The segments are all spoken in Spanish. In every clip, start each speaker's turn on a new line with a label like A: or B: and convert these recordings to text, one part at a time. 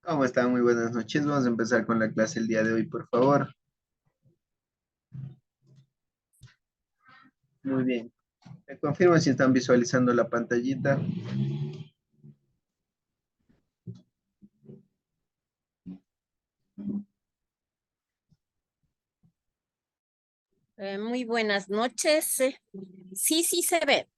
A: ¿Cómo están? Muy buenas noches. Vamos a empezar con la clase el día de hoy, por favor. Muy bien. Me confirman si están visualizando la pantallita.
B: Muy buenas noches. Sí, sí se ve.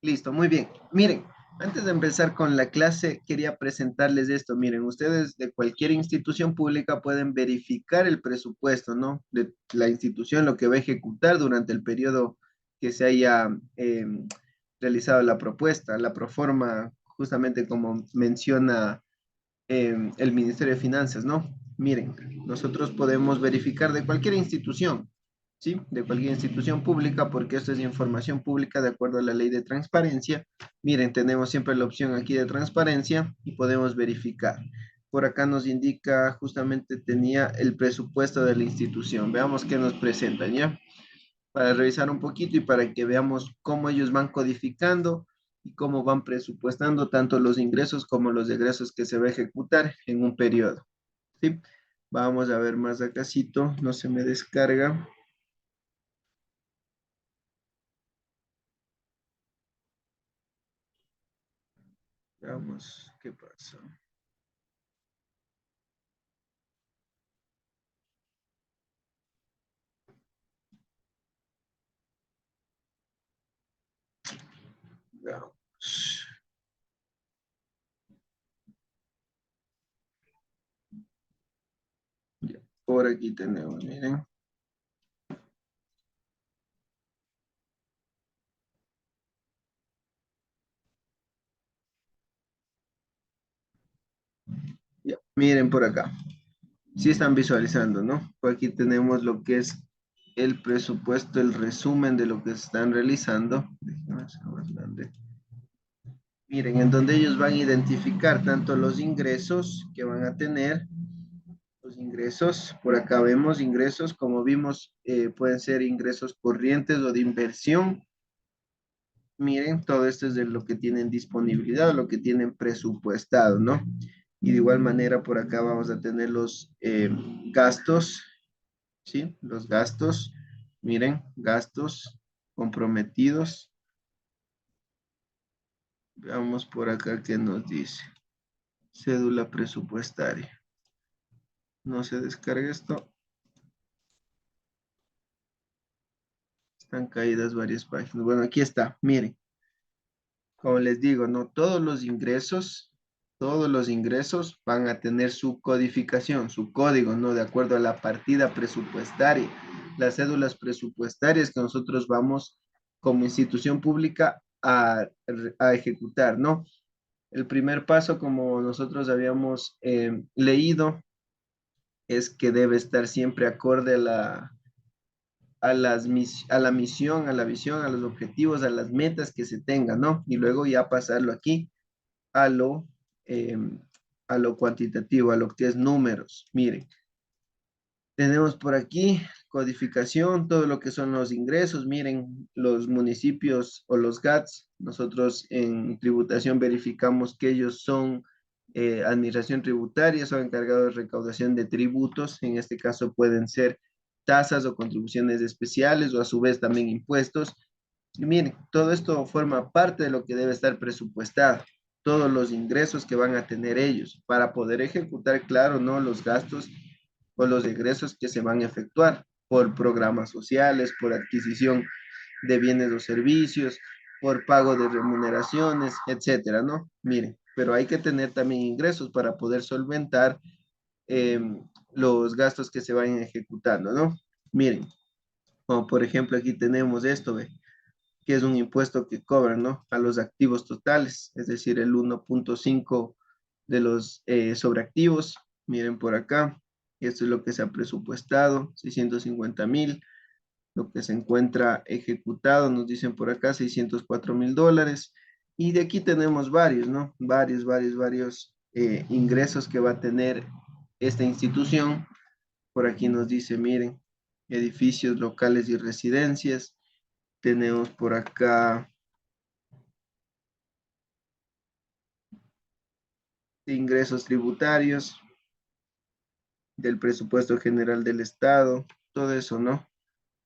A: Listo, muy bien. Miren, antes de empezar con la clase, quería presentarles esto. Miren, ustedes de cualquier institución pública pueden verificar el presupuesto, ¿no? De la institución, lo que va a ejecutar durante el periodo que se haya realizado la propuesta, la proforma, justamente como menciona el Ministerio de Finanzas, ¿no? Miren, nosotros podemos verificar de cualquier institución, ¿sí? De cualquier institución pública, porque esto es información pública de acuerdo a la ley de transparencia. Miren, tenemos siempre la opción aquí de transparencia y podemos verificar. Por acá nos indica, justamente tenía el presupuesto de la institución. Veamos qué nos presentan, ¿ya? Para revisar un poquito y para que veamos cómo ellos van codificando y cómo van presupuestando tanto los ingresos como los egresos que se va a ejecutar en un periodo. ¿Sí? Vamos a ver más acácito, no se me descarga. Veamos qué pasa. Veamos. Ya, por aquí tenemos, miren. Ya, miren por acá. Sí están visualizando, ¿no? Por aquí tenemos lo que es el presupuesto, el resumen de lo que están realizando. Déjenme hacer más grande. Miren, en donde ellos van a identificar tanto los ingresos que van a tener, los ingresos, por acá vemos ingresos, como vimos, pueden ser ingresos corrientes o de inversión. Miren, todo esto es de lo que tienen disponibilidad, lo que tienen presupuestado, ¿no? Y de igual manera, por acá vamos a tener los gastos, ¿sí? Los gastos, miren, gastos comprometidos. Veamos por acá qué nos dice. Cédula presupuestaria. No se descarga esto. Están caídas varias páginas. Bueno, aquí está. Miren, como les digo, no todos los ingresos van a tener su codificación, su código, ¿no? De acuerdo a la partida presupuestaria, las cédulas presupuestarias que nosotros vamos como institución pública a ejecutar, ¿no? El primer paso, como nosotros habíamos leído, es que debe estar siempre acorde a la misión, a la visión, a los objetivos, a las metas que se tengan, ¿no? Y luego ya pasarlo aquí a lo, eh, a lo cuantitativo, a lo que es números. Miren, tenemos por aquí codificación, todo lo que son los ingresos. Miren, los municipios o los GATS, nosotros en tributación verificamos que ellos son administración tributaria, son encargados de recaudación de tributos. En este caso pueden ser tasas o contribuciones especiales o a su vez también impuestos. Y miren, todo esto forma parte de lo que debe estar presupuestado, todos los ingresos que van a tener ellos para poder ejecutar, claro, ¿no? Los gastos o los egresos que se van a efectuar por programas sociales, por adquisición de bienes o servicios, por pago de remuneraciones, etcétera, ¿no? Miren, pero hay que tener también ingresos para poder solventar eh, los gastos que se vayan ejecutando, ¿no? Miren, como por ejemplo aquí tenemos esto, ¿ve? Que es un impuesto que cobran, ¿no? A los activos totales, es decir, el 1.5 de los sobreactivos. Miren por acá, esto es lo que se ha presupuestado, 650,000. Lo que se encuentra ejecutado, nos dicen por acá, $604,000. Y de aquí tenemos varios, ¿no? Varios ingresos que va a tener esta institución. Por aquí nos dice, miren, edificios locales y residencias. Tenemos por acá de ingresos tributarios, del presupuesto general del Estado, todo eso, ¿no?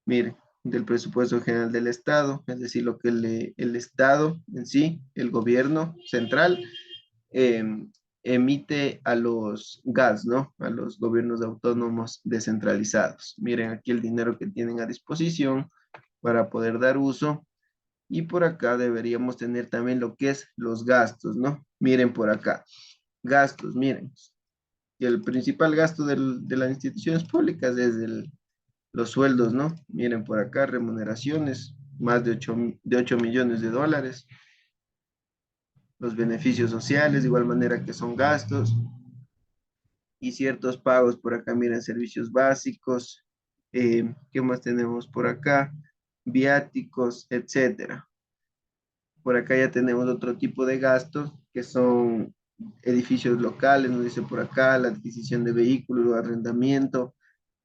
A: Miren, del presupuesto general del Estado, es decir, lo que el Estado en sí, el gobierno central, eh, emite a los GAS, ¿no? A los gobiernos autónomos descentralizados. Miren aquí el dinero que tienen a disposición para poder dar uso. Y por acá deberíamos tener también lo que es los gastos, ¿no? Miren por acá, gastos, miren. Y el principal gasto de las instituciones públicas es los sueldos, ¿no? Miren por acá, remuneraciones, más de 8 millones de dólares. Los beneficios sociales, de igual manera que son gastos. Y ciertos pagos por acá, miren, servicios básicos. ¿Qué más tenemos por acá? Viáticos, etcétera. Por acá ya tenemos otro tipo de gastos que son edificios locales, nos dice por acá, la adquisición de vehículos, arrendamiento,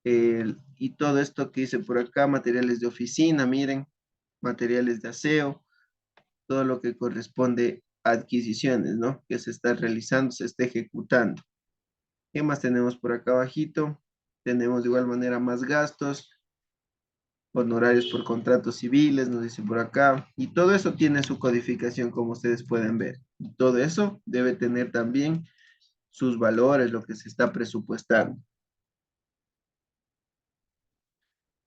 A: y todo esto que dice por acá, materiales de oficina, miren, materiales de aseo, todo lo que corresponde a adquisiciones, ¿no? Que se está realizando, se está ejecutando. ¿Qué más tenemos por acá abajito? Tenemos de igual manera más gastos, honorarios por contratos civiles, nos dice por acá, y todo eso tiene su codificación, como ustedes pueden ver. Y todo eso debe tener también sus valores, lo que se está presupuestando.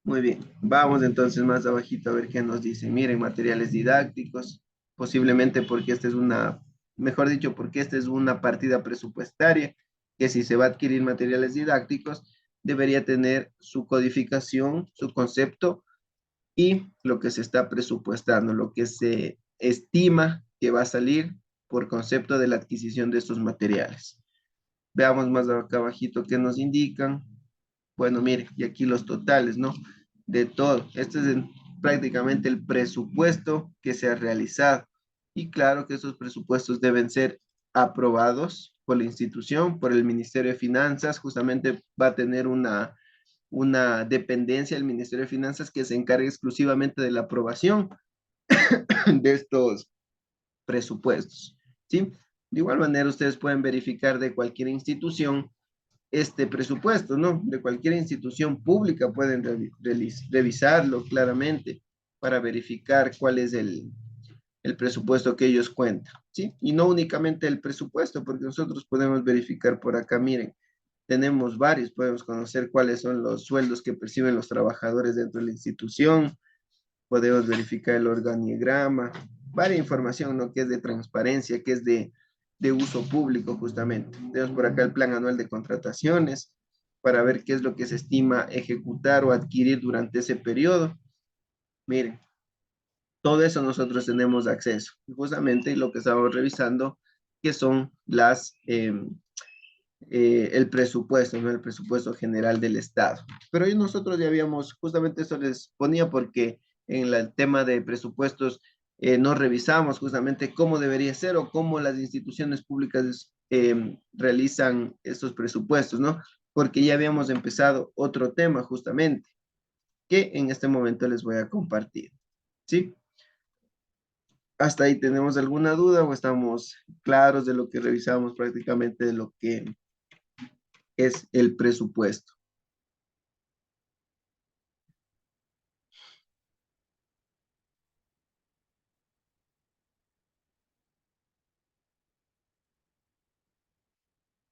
A: Muy bien, vamos entonces más abajito a ver qué nos dice. Miren, materiales didácticos, posiblemente porque esta es una, mejor dicho, porque esta es una partida presupuestaria, que si se va a adquirir materiales didácticos, debería tener su codificación, su concepto y lo que se está presupuestando, lo que se estima que va a salir por concepto de la adquisición de estos materiales. Veamos más acá abajito qué nos indican. Bueno, mire, y aquí los totales, ¿no? De todo. Este es prácticamente el presupuesto que se ha realizado. Y claro que esos presupuestos deben ser aprobados por la institución, por el Ministerio de Finanzas. Justamente va a tener una dependencia del Ministerio de Finanzas que se encargue exclusivamente de la aprobación de estos presupuestos, ¿sí? De igual manera, ustedes pueden verificar de cualquier institución este presupuesto, ¿no? De cualquier institución pública pueden revisarlo claramente para verificar cuál es el presupuesto que ellos cuentan, ¿sí? Y no únicamente el presupuesto, porque nosotros podemos verificar por acá, miren, tenemos varios, podemos conocer cuáles son los sueldos que perciben los trabajadores dentro de la institución, podemos verificar el organigrama, varia información, ¿no? Que es de transparencia, que es de uso público justamente. Tenemos por acá el plan anual de contrataciones para ver qué es lo que se estima ejecutar o adquirir durante ese periodo. Miren, todo eso nosotros tenemos acceso. Justamente lo que estamos revisando, que son el presupuesto, ¿no? El presupuesto general del Estado. Pero hoy nosotros ya habíamos, justamente eso les ponía porque en el tema de presupuestos no revisamos justamente cómo debería ser o cómo las instituciones públicas realizan estos presupuestos, ¿no? Porque ya habíamos empezado otro tema justamente que en este momento les voy a compartir, ¿sí? ¿Hasta ahí tenemos alguna duda o estamos claros de lo que revisamos prácticamente de lo que es el presupuesto?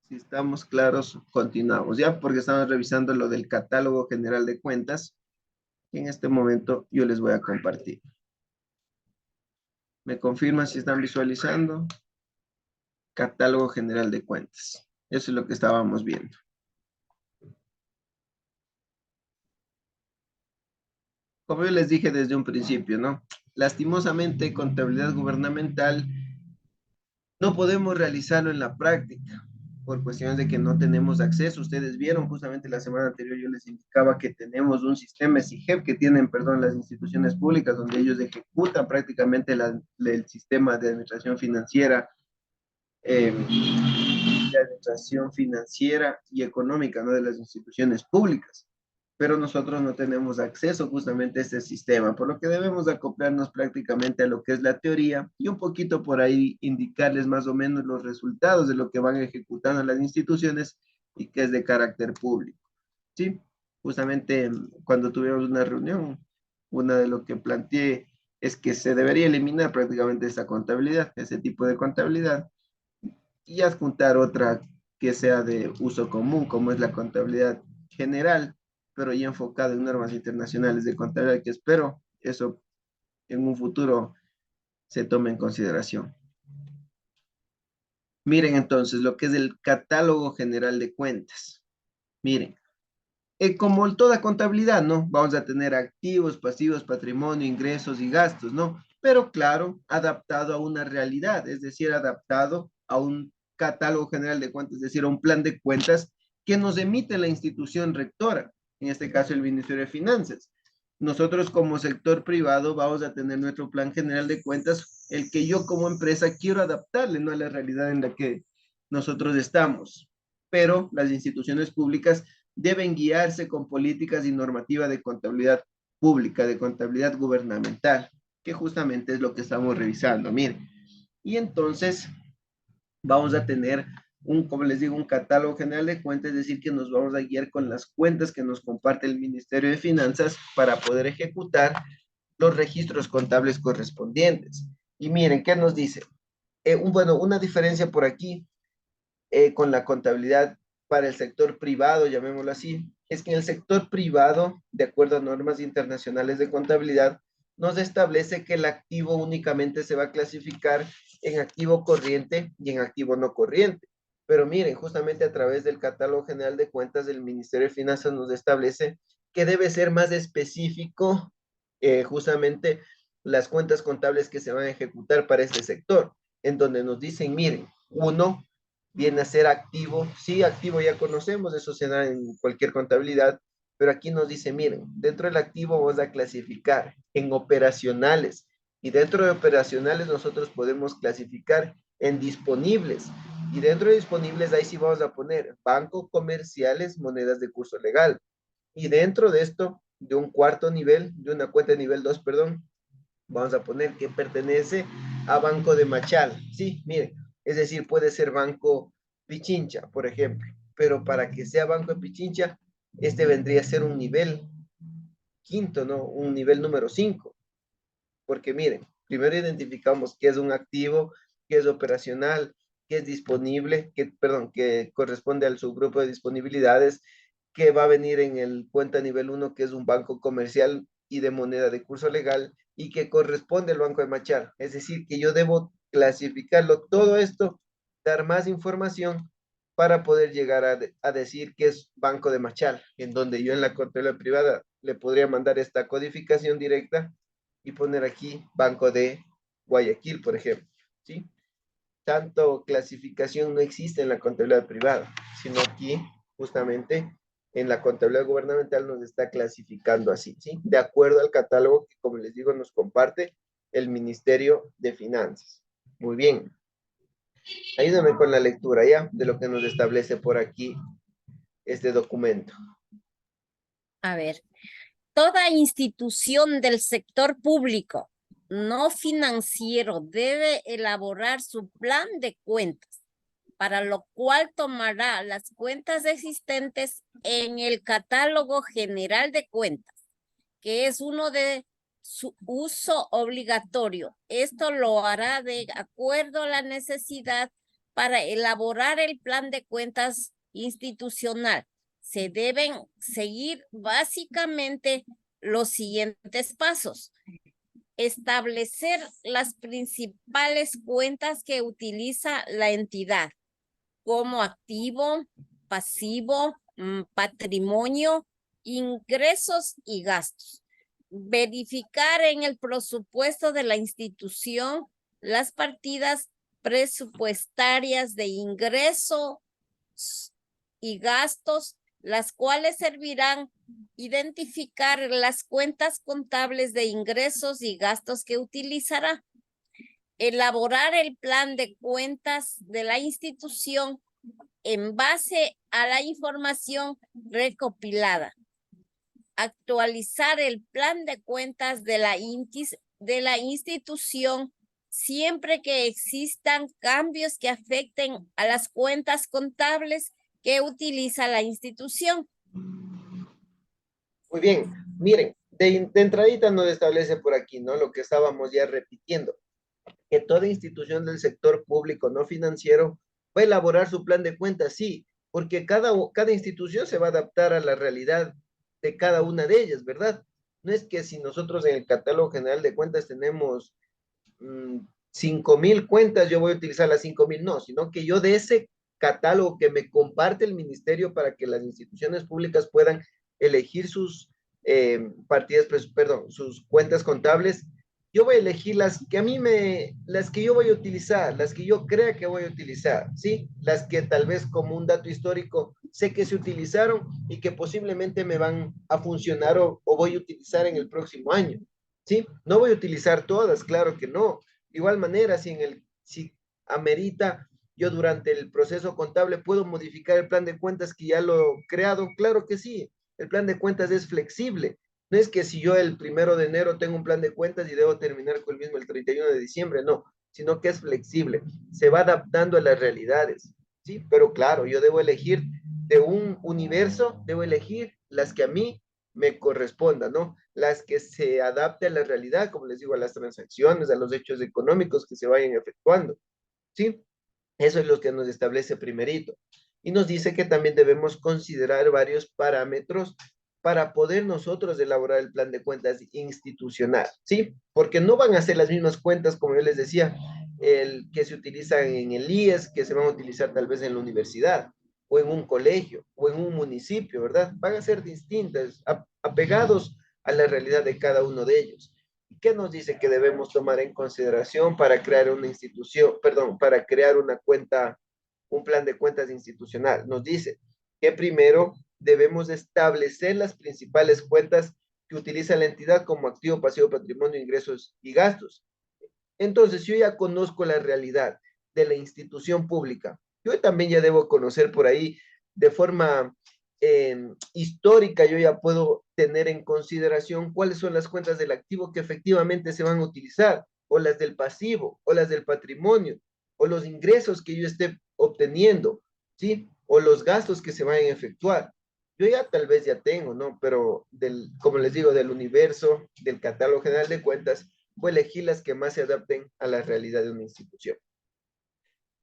A: Si estamos claros, continuamos, ¿ya? Porque estamos revisando lo del catálogo general de cuentas. Y en este momento yo les voy a compartir. ¿Me confirman si están visualizando? Catálogo general de cuentas. Eso es lo que estábamos viendo. Como yo les dije desde un principio, ¿no? Lastimosamente, contabilidad gubernamental no podemos realizarlo en la práctica por cuestiones de que no tenemos acceso. Ustedes vieron justamente la semana anterior, yo les indicaba que tenemos un sistema SIGEP que tienen, perdón, las instituciones públicas donde ellos ejecutan prácticamente el sistema de administración financiera y económica, ¿no? De las instituciones públicas. pero nosotros no tenemos acceso justamente a este sistema, por lo que debemos acoplarnos prácticamente a lo que es la teoría y un poquito por ahí indicarles más o menos los resultados de lo que van ejecutando las instituciones y que es de carácter público. Sí, justamente cuando tuvimos una reunión, una de lo que planteé es que se debería eliminar prácticamente esta contabilidad, ese tipo de contabilidad, y adjuntar otra que sea de uso común, como es la contabilidad general, pero ya enfocada en normas internacionales de contabilidad, que espero eso en un futuro se tome en consideración. Miren entonces lo que es el catálogo general de cuentas. Miren, como toda contabilidad, ¿no? Vamos a tener activos, pasivos, patrimonio, ingresos y gastos, ¿no? Pero claro, adaptado a una realidad, es decir, adaptado a un catálogo general de cuentas, es decir, a un plan de cuentas que nos emite la institución rectora, en este caso el Ministerio de Finanzas. Nosotros como sector privado vamos a tener nuestro plan general de cuentas, el que yo como empresa quiero adaptarle, ¿no? A la realidad en la que nosotros estamos. Pero las instituciones públicas deben guiarse con políticas y normativa de contabilidad pública, de contabilidad gubernamental, que justamente es lo que estamos revisando. Miren, y entonces vamos a tener un, como les digo, un catálogo general de cuentas, es decir, que nos vamos a guiar con las cuentas que nos comparte el Ministerio de Finanzas para poder ejecutar los registros contables correspondientes. Y miren, ¿qué nos dice? Bueno, una diferencia por aquí con la contabilidad para el sector privado, llamémoslo así, es que en el sector privado, de acuerdo a normas internacionales de contabilidad, nos establece que el activo únicamente se va a clasificar en activo corriente y en activo no corriente. Pero miren, justamente a través del catálogo general de cuentas del Ministerio de Finanzas nos establece que debe ser más específico justamente las cuentas contables que se van a ejecutar para este sector, en donde nos dicen, miren, uno, viene a ser activo. Sí, activo ya conocemos, eso se da en cualquier contabilidad, pero aquí nos dice, miren, dentro del activo vamos a clasificar en operacionales y dentro de operacionales nosotros podemos clasificar en disponibles y dentro de disponibles ahí sí vamos a poner bancos comerciales, monedas de curso legal y dentro de esto, de un cuarto nivel, de una cuenta de nivel 2 perdón, vamos a poner que pertenece a Banco de Machal. Sí, miren, es decir, puede ser Banco Pichincha, por ejemplo, pero para que sea Banco de Pichincha, este vendría a ser un nivel quinto, ¿no? Un nivel número 5, porque miren, primero identificamos qué es un activo, qué es operacional, qué es disponible, perdón, que corresponde al subgrupo de disponibilidades, que va a venir en el cuenta nivel 1, que es un banco comercial y de moneda de curso legal, y que corresponde al Banco de Machar. Es decir, que yo debo clasificarlo todo esto, dar más información para poder llegar a decir que es Banco de Machal, en donde yo en la contabilidad privada le podría mandar esta codificación directa y poner aquí Banco de Guayaquil, por ejemplo, ¿sí? Tanto clasificación no existe en la contabilidad privada, sino aquí justamente en la contabilidad gubernamental nos está clasificando así, ¿sí? De acuerdo al catálogo que, como les digo, nos comparte el Ministerio de Finanzas. Muy bien. Ayúdame con la lectura ya de lo que nos establece por aquí este documento.
B: A ver, toda institución del sector público no financiero debe elaborar su plan de cuentas, para lo cual tomará las cuentas existentes en el catálogo general de cuentas, que es uno de su uso obligatorio. Esto lo hará de acuerdo a la necesidad para elaborar el plan de cuentas institucional. Se deben seguir básicamente los siguientes pasos. Establecer las principales cuentas que utiliza la entidad, como activo, pasivo, patrimonio, ingresos y gastos. Verificar en el presupuesto de la institución las partidas presupuestarias de ingresos y gastos, las cuales servirán identificar las cuentas contables de ingresos y gastos que utilizará. Elaborar el plan de cuentas de la institución en base a la información recopilada. actualizar el plan de cuentas de la institución siempre que existan cambios que afecten a las cuentas contables que utiliza la institución.
A: Muy bien, miren, de entradita nos establece por aquí, ¿no? Lo que estábamos ya repitiendo, que toda institución del sector público no financiero va a elaborar su plan de cuentas, sí, porque cada institución se va a adaptar a la realidad de cada una de ellas, ¿verdad? No es que si nosotros en el catálogo general de cuentas tenemos 5,000 cuentas, yo voy a utilizar las 5,000, no, sino que yo de ese catálogo que me comparte el ministerio para que las instituciones públicas puedan elegir sus partidas, pues, perdón, sus cuentas contables, yo voy a elegir las que a mí las que yo voy a utilizar, las que yo crea que voy a utilizar, ¿sí? Las que tal vez como un dato histórico sé que se utilizaron y que posiblemente me van a funcionar o voy a utilizar en el próximo año. ¿Sí? No voy a utilizar todas, claro que no. De igual manera, si amerita, yo durante el proceso contable puedo modificar el plan de cuentas que ya lo he creado, claro que sí. El plan de cuentas es flexible. No es que si yo el 1 de enero tengo un plan de cuentas y debo terminar con el mismo el 31 de diciembre, no, sino que es flexible. Se va adaptando a las realidades, ¿sí? Pero claro, yo debo elegir de un universo, debo elegir las que a mí me corresponda, ¿no? Las que se adapten a la realidad, como les digo, a las transacciones, a los hechos económicos que se vayan efectuando, ¿sí? Eso es lo que nos establece primerito. Y nos dice que también debemos considerar varios parámetros para poder nosotros elaborar el plan de cuentas institucional, ¿sí? Porque no van a ser las mismas cuentas, como yo les decía, el que se utilizan en el IES, que se van a utilizar tal vez en la universidad, o en un colegio, o en un municipio, ¿verdad? Van a ser distintas, apegados a la realidad de cada uno de ellos. ¿Qué nos dice que debemos tomar en consideración para crear una institución, perdón, para crear una cuenta, un plan de cuentas institucional? Nos dice que primero debemos establecer las principales cuentas que utiliza la entidad como activo, pasivo, patrimonio, ingresos y gastos. Entonces, yo ya conozco la realidad de la institución pública. Yo también ya debo conocer por ahí de forma histórica, yo ya puedo tener en consideración cuáles son las cuentas del activo que efectivamente se van a utilizar, o las del pasivo, o las del patrimonio, o los ingresos que yo esté obteniendo, ¿sí? O los gastos que se vayan a efectuar. Yo ya tal vez ya tengo, ¿no? Pero como les digo, del universo, del catálogo general de cuentas, voy a elegir las que más se adapten a la realidad de una institución.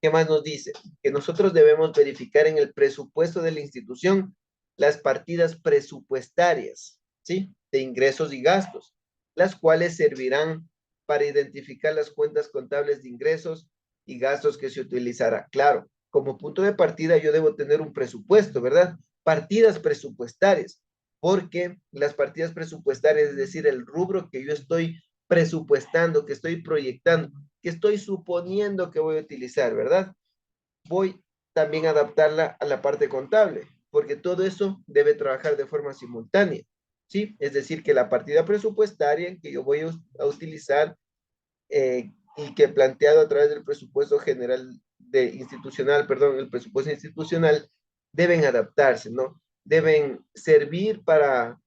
A: ¿Qué más nos dice? Que nosotros debemos verificar en el presupuesto de la institución las partidas presupuestarias, ¿sí? De ingresos y gastos, las cuales servirán para identificar las cuentas contables de ingresos y gastos que se utilizará. Claro, como punto de partida yo debo tener un presupuesto, ¿verdad? Partidas presupuestarias, porque las partidas presupuestarias, es decir, el rubro que yo estoy presupuestando, que estoy proyectando, que estoy suponiendo que voy a utilizar, ¿verdad? Voy también a adaptarla a la parte contable, porque todo eso debe trabajar de forma simultánea, ¿sí? Es decir, que la partida presupuestaria que yo voy a utilizar y que planteado a través del presupuesto general institucional, perdón, el presupuesto institucional, deben adaptarse, ¿no? Deben servir para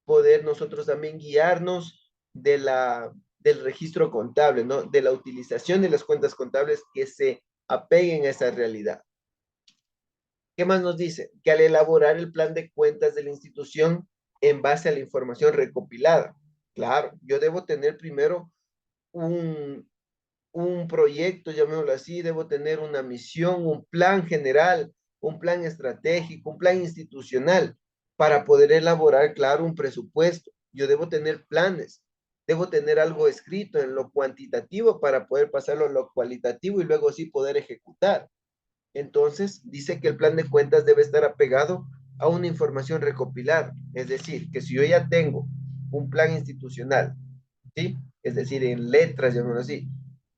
A: poder nosotros también guiarnos del registro contable, ¿no? De la utilización de las cuentas contables que se apeguen a esa realidad. ¿Qué más nos dice? Que al elaborar el plan de cuentas de la institución en base a la información recopilada, claro, yo debo tener primero un, un proyecto, llamémoslo así, debo tener una misión, un plan general, un plan estratégico, un plan institucional para poder elaborar, claro, un presupuesto. Yo debo tener planes, debo tener algo escrito en lo cuantitativo para poder pasarlo a lo cualitativo y luego sí poder ejecutar. Entonces, dice que el plan de cuentas debe estar apegado a una información recopilada. Es decir, que si yo ya tengo un plan institucional, ¿sí? Es decir, en letras, llamémoslo así,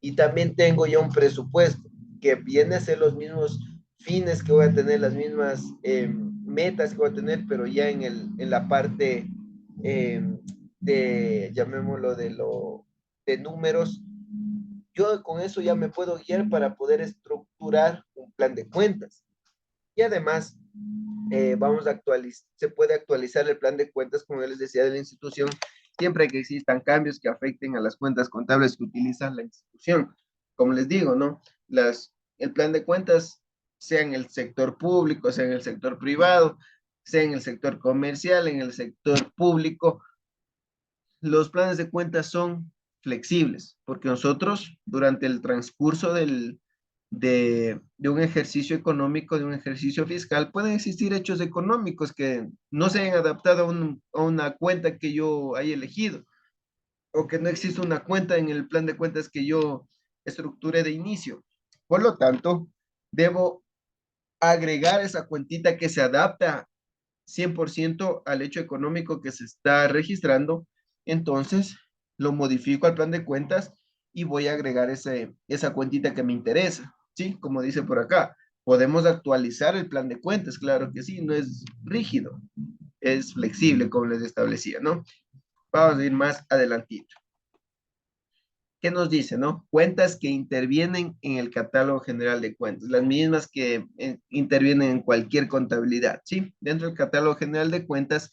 A: y también tengo ya un presupuesto que viene a ser los mismos fines que voy a tener, las mismas metas que voy a tener, pero ya en la parte llamémoslo, de números, yo con eso ya me puedo guiar para poder estructurar un plan de cuentas. Y además, vamos a actualizar, se puede actualizar el plan de cuentas, como yo les decía, de la institución, siempre que existan cambios que afecten a las cuentas contables que utiliza la institución. Como les digo, ¿no? El plan de cuentas, sea en el sector público, sea en el sector privado, sea en el sector comercial, en el sector público, los planes de cuentas son flexibles, porque nosotros durante el transcurso de un ejercicio económico, de un ejercicio fiscal, pueden existir hechos económicos que no se hayan adaptado a una cuenta que yo haya elegido, o que no existe una cuenta en el plan de cuentas que yo estructuré de inicio. Por lo tanto, debo agregar esa cuentita que se adapta 100% al hecho económico que se está registrando. Entonces lo modifico al plan de cuentas y voy a agregar esa cuentita que me interesa, ¿sí? Como dice por acá, podemos actualizar el plan de cuentas, claro que sí, no es rígido, es flexible como les establecía, ¿no? Vamos a ir más adelantito. ¿Qué nos dice, no? Cuentas que intervienen en el catálogo general de cuentas, las mismas que intervienen en cualquier contabilidad, ¿sí? Dentro del catálogo general de cuentas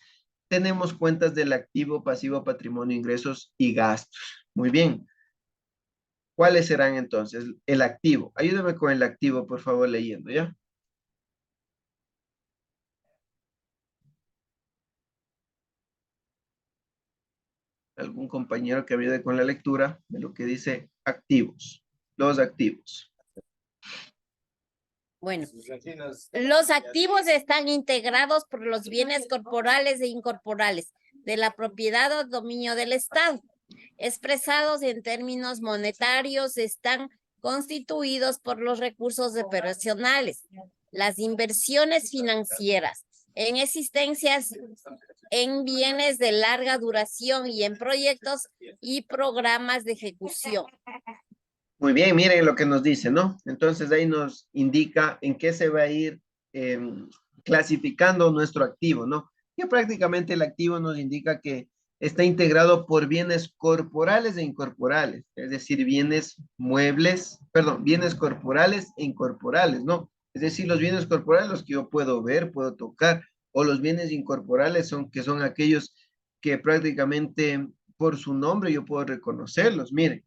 A: tenemos cuentas del activo, pasivo, patrimonio, ingresos y gastos. Muy bien. ¿Cuáles serán entonces? El activo. Ayúdame con el activo, por favor, leyendo, ¿ya? Algún compañero que me ayude con la lectura de lo que dice activos. Los activos.
B: Bueno, los activos están integrados por los bienes corporales e incorporales de la propiedad o dominio del Estado. Expresados en términos monetarios, están constituidos por los recursos operacionales, las inversiones financieras, en existencias en bienes de larga duración y en proyectos y programas de ejecución.
A: Muy bien, miren lo que nos dice, ¿no? Entonces ahí nos indica en qué se va a ir clasificando nuestro activo, ¿no? Que prácticamente el activo nos indica que está integrado por bienes corporales e incorporales, es decir, bienes muebles, perdón, bienes corporales e incorporales, ¿no? Es decir, los bienes corporales, los que yo puedo ver, puedo tocar, o los bienes incorporales que son aquellos que prácticamente por su nombre yo puedo reconocerlos. Miren,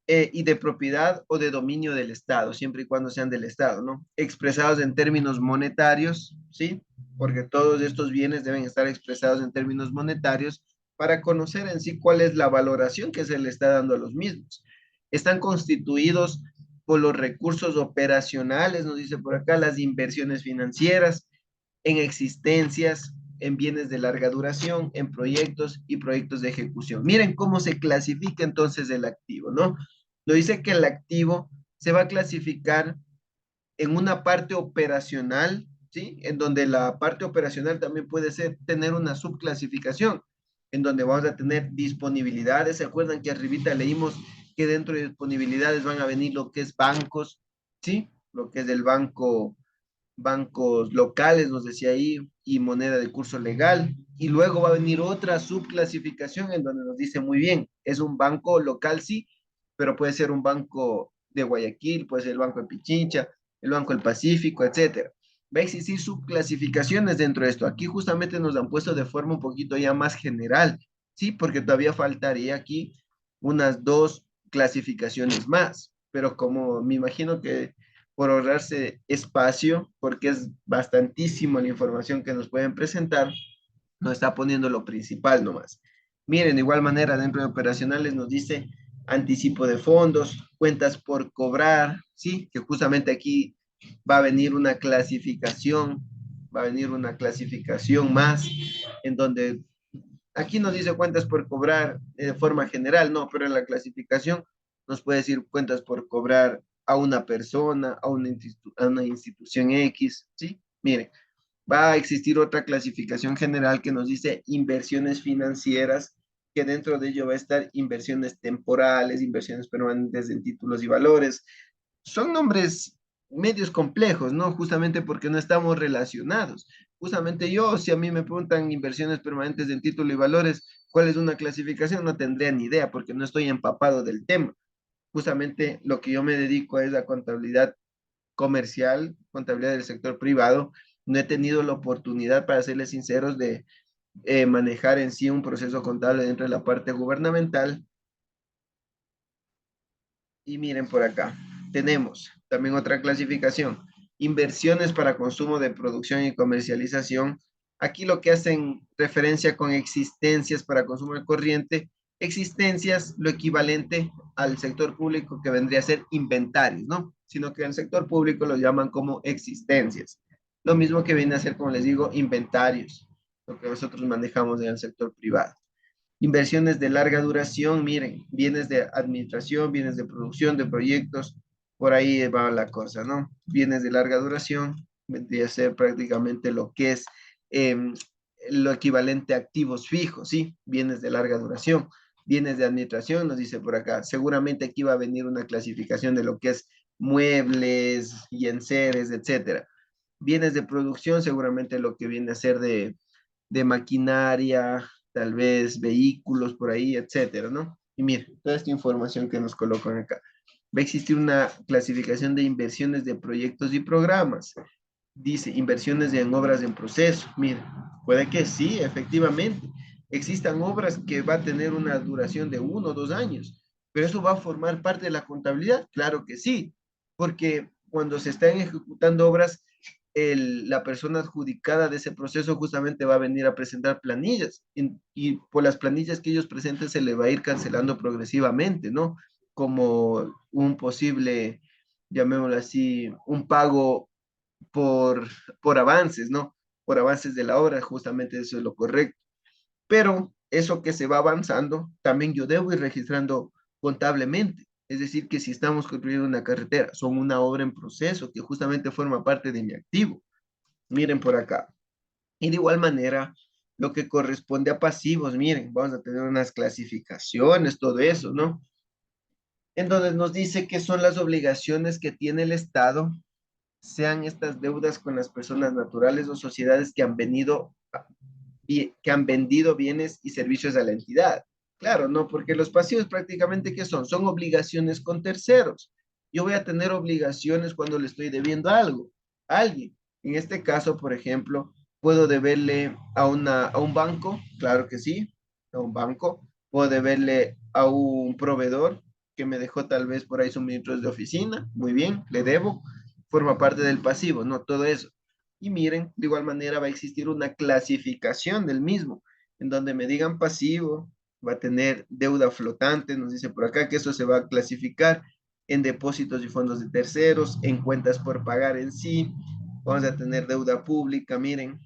A: y de propiedad o de dominio del Estado, siempre y cuando sean del Estado, ¿no? Expresados en términos monetarios, ¿sí? Porque todos estos bienes deben estar expresados en términos monetarios para conocer en sí cuál es la valoración que se le está dando a los mismos. Están constituidos por los recursos operacionales, nos dice por acá, las inversiones financieras, en existencias, en bienes de larga duración, en proyectos y proyectos de ejecución. Miren cómo se clasifica entonces el activo, ¿no? Lo dice que el activo se va a clasificar en una parte operacional, ¿sí? En donde la parte operacional también puede ser tener una subclasificación, en donde vamos a tener disponibilidades. ¿Se acuerdan que arribita leímos que dentro de disponibilidades van a venir lo que es bancos, ¿sí? Lo que es el banco, bancos locales, nos decía ahí, y moneda de curso legal. Y luego va a venir otra subclasificación en donde nos dice muy bien, es un banco local, sí, pero puede ser un banco de Guayaquil, puede ser el Banco de Pichincha, el Banco del Pacífico, etcétera. Va a existir subclasificaciones dentro de esto. Aquí justamente nos han puesto de forma un poquito ya más general, ¿sí? Porque todavía faltaría aquí unas dos clasificaciones más, pero como me imagino que por ahorrarse espacio, porque es bastantísimo la información que nos pueden presentar, nos está poniendo lo principal nomás. Miren, de igual manera, dentro de operacionales nos dice anticipo de fondos, cuentas por cobrar, ¿sí? Que justamente aquí va a venir una clasificación, va a venir una clasificación más, en donde aquí nos dice cuentas por cobrar de forma general, no, pero en la clasificación nos puede decir cuentas por cobrar a una persona, a una institución X, ¿sí? Miren, va a existir otra clasificación general que nos dice inversiones financieras, que dentro de ello va a estar inversiones temporales, inversiones permanentes en títulos y valores. Son nombres medios complejos, ¿no? Justamente porque no estamos relacionados. Justamente yo, si a mí me preguntan inversiones permanentes en título y valores, ¿cuál es una clasificación? No tendría ni idea porque no estoy empapado del tema. Justamente lo que yo me dedico es a contabilidad comercial, contabilidad del sector privado, no he tenido la oportunidad, para serles sinceros, de manejar en sí un proceso contable dentro de la parte gubernamental. Y miren por acá, tenemos también otra clasificación, inversiones para consumo de producción y comercialización. Aquí lo que hacen referencia con existencias para consumo de corriente, existencias lo equivalente al sector público que vendría a ser inventarios, ¿no? Sino que en el sector público lo llaman como existencias. Lo mismo que viene a ser, como les digo, inventarios, lo que nosotros manejamos en el sector privado. Inversiones de larga duración, miren, bienes de administración, bienes de producción, de proyectos, por ahí va la cosa, ¿no? Bienes de larga duración, vendría a ser prácticamente lo que es eh, lo equivalente a activos fijos, ¿sí? Bienes de larga duración. Bienes de administración, nos dice por acá. Seguramente aquí va a venir una clasificación de lo que es muebles y enseres, etcétera. Bienes de producción, seguramente lo que viene a ser de maquinaria, tal vez vehículos por ahí, etcétera, ¿no? Y mire, toda esta información que nos colocan acá. Va a existir una clasificación de inversiones de proyectos y programas. Dice, inversiones en obras en proceso. Mire, puede que sí, efectivamente. Existan obras que va a tener una duración de 1 o 2 años, pero eso va a formar parte de la contabilidad. Claro que sí, porque cuando se están ejecutando obras, la persona adjudicada de ese proceso justamente va a venir a presentar planillas y por las planillas que ellos presenten se le va a ir cancelando progresivamente, ¿no? Como un posible, llamémoslo así, un pago por, por avances, ¿no? Por avances de la obra, justamente eso es lo correcto. Pero eso que se va avanzando, también yo debo ir registrando contablemente. Es decir, que si estamos construyendo una carretera, son una obra en proceso que justamente forma parte de mi activo. Miren por acá. Y de igual manera, lo que corresponde a pasivos, miren, vamos a tener unas clasificaciones, todo eso, ¿no? En donde nos dice que son las obligaciones que tiene el Estado, sean estas deudas con las personas naturales o sociedades que han venido y que han vendido bienes y servicios a la entidad. Claro, ¿no? Porque los pasivos prácticamente, ¿qué son? Son obligaciones con terceros. Yo voy a tener obligaciones cuando le estoy debiendo algo, a alguien. En este caso, por ejemplo, puedo deberle a un banco, claro que sí, a un banco. Puedo deberle a un proveedor que me dejó tal vez por ahí suministros de oficina, muy bien, le debo, forma parte del pasivo, ¿no? Todo eso. Y miren, de igual manera va a existir una clasificación del mismo, en donde me digan pasivo, va a tener deuda flotante, nos dice por acá que eso se va a clasificar en depósitos y fondos de terceros, en cuentas por pagar en sí, vamos a tener deuda pública, miren,